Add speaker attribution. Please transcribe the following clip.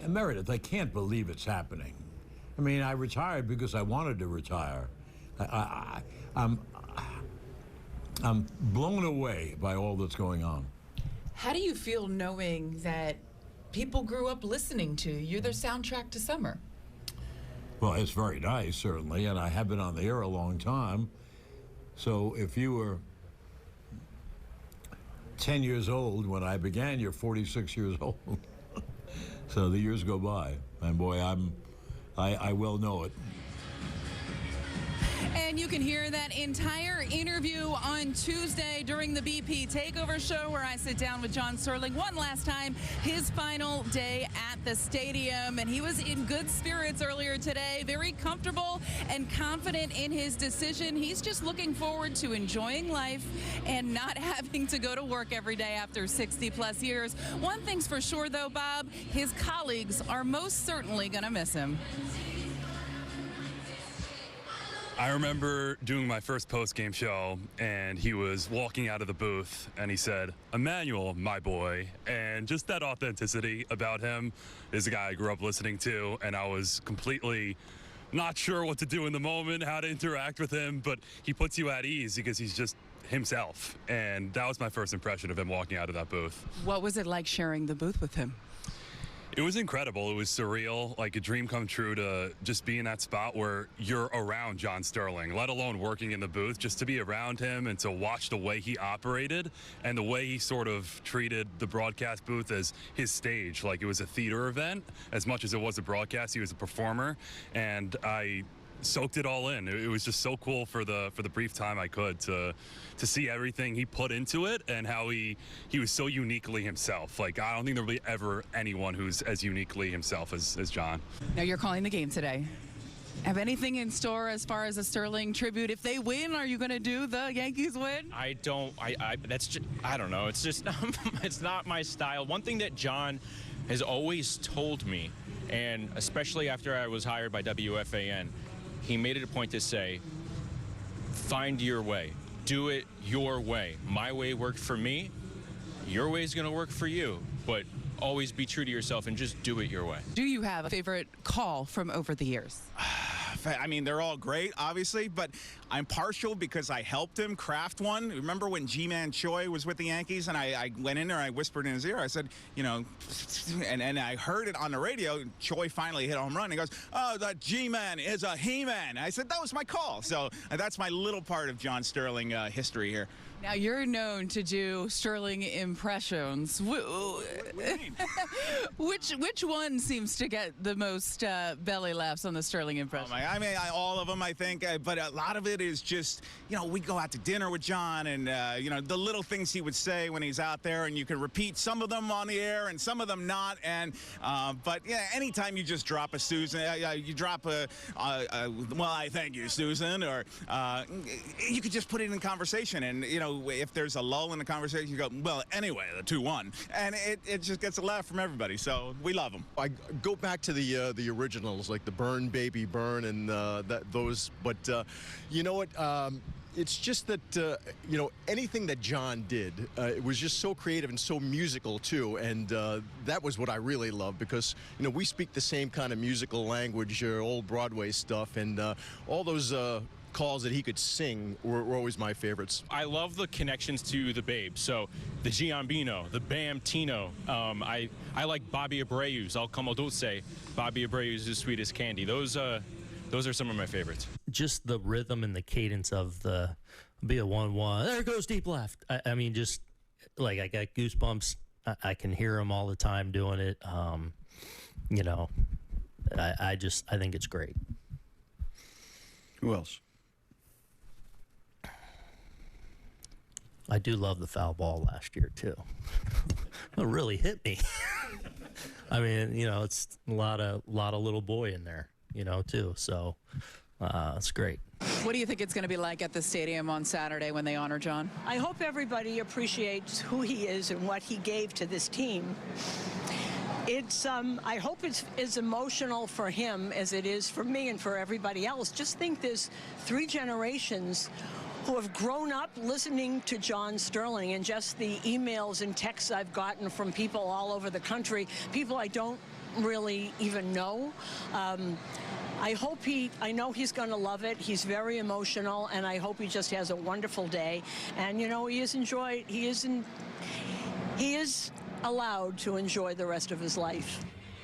Speaker 1: Meredith, I can't believe it's happening. I mean, I retired because I wanted to retire. I'm blown away by all that's going on.
Speaker 2: How do you feel knowing that people grew up listening to you? You're their soundtrack to summer.
Speaker 1: Well, it's very nice, certainly, and I have been on the air a long time. So if you were 10 years old when I began, you're 46 years old. So the years go by, and boy, I well know it.
Speaker 3: And you can hear that entire interview on Tuesday during the BP Takeover Show, where I sit down with John Sterling one last time, his final day at the stadium. And he was in good spirits earlier today, very comfortable and confident in his decision. He's just looking forward to enjoying life and not having to go to work every day after 60+ years. One thing's for sure, though, Bob, his colleagues are most certainly going to miss him.
Speaker 4: I remember doing my first post-game show, and he was walking out of the booth, and he said, "Emmanuel, my boy." And just that authenticity about him is a guy I grew up listening to, and I was completely not sure what to do in the moment, how to interact with him, but he puts you at ease because he's just himself. And that was my first impression of him walking out of that booth.
Speaker 3: What was it like sharing the booth with him?
Speaker 4: It was incredible. It was surreal, like a dream come true to just be in that spot where you're around John Sterling, let alone working in the booth, just to be around him and to watch the way he operated and the way he sort of treated the broadcast booth as his stage, like it was a theater event. As much as it was a broadcast, he was a performer, and I soaked it all in. It was just so cool for the brief time I could to see everything he put into it and how he was so uniquely himself. Like, I don't think there'll be ever anyone who's as uniquely himself as John.
Speaker 3: Now you're calling the game today. Have anything in store as far as a Sterling tribute? If they win, are you going to do the Yankees win?
Speaker 5: I don't know. It's just, it's not my style. One thing that John has always told me, and especially after I was hired by WFAN, he made it a point to say, find your way. Do it your way. My way worked for me. Your way is going to work for you. But always be true to yourself and just do it your way.
Speaker 3: Do you have a favorite call from over the years?
Speaker 6: I mean, they're all great, obviously, but I'm partial because I helped him craft one. Remember when G-Man Choi was with the Yankees, and I went in there, I whispered in his ear, I said, you know, and I heard it on the radio. Choi finally hit a home run. He goes, "Oh, the G-Man is a He-Man." I said, that was my call. So that's my little part of John Sterling history here.
Speaker 3: Now, you're known to do Sterling impressions. Which one seems to get the most belly laughs on the Sterling impression?
Speaker 6: Oh, I mean, all of them, I think, but a lot of it is just, you know, we go out to dinner with John, and, you know, the little things he would say when he's out there, and you can repeat some of them on the air and some of them not. And but, yeah, anytime you just drop a Susan, you drop a well, I thank you, Susan, or you could just put it in conversation. And, you know, if there's a lull in the conversation, you go, well, anyway, the 2-1. And it just gets a laugh from everybody. So we love them.
Speaker 7: I go back to the originals, like the Burn Baby Burn and those. But you know what? It's just that, you know, anything that John did, it was just so creative and so musical, too. And that was what I really loved because, you know, we speak the same kind of musical language, old Broadway stuff, and all those calls that he could sing were always my favorites.
Speaker 5: I love the connections to the Babe. So the Giambino, the Bam Tino. I like Bobby Abreu's El Como Dulce. Bobby Abreu's As Sweet as Candy. Those are some of my favorites.
Speaker 8: Just the rhythm and the cadence of the be a 1-1. There goes deep left. I mean, just like I got goosebumps. I can hear him all the time doing it. You know, I think it's great.
Speaker 9: Who else?
Speaker 8: I do love the foul ball last year too. It really hit me. I mean, you know, it's a lot of little boy in there, you know, too. So it's great.
Speaker 3: What do you think it's going to be like at the stadium on Saturday when they honor John?
Speaker 10: I hope everybody appreciates who he is and what he gave to this team. It's, I hope it's as emotional for him as it is for me and for everybody else. Just think there's 3 generations who have grown up listening to John Sterling, and just the emails and texts I've gotten from people all over the country, people I don't really even know. I know he's going to love it. He's very emotional, and I hope he just has a wonderful day. And, you know, he is allowed to enjoy the rest of his life.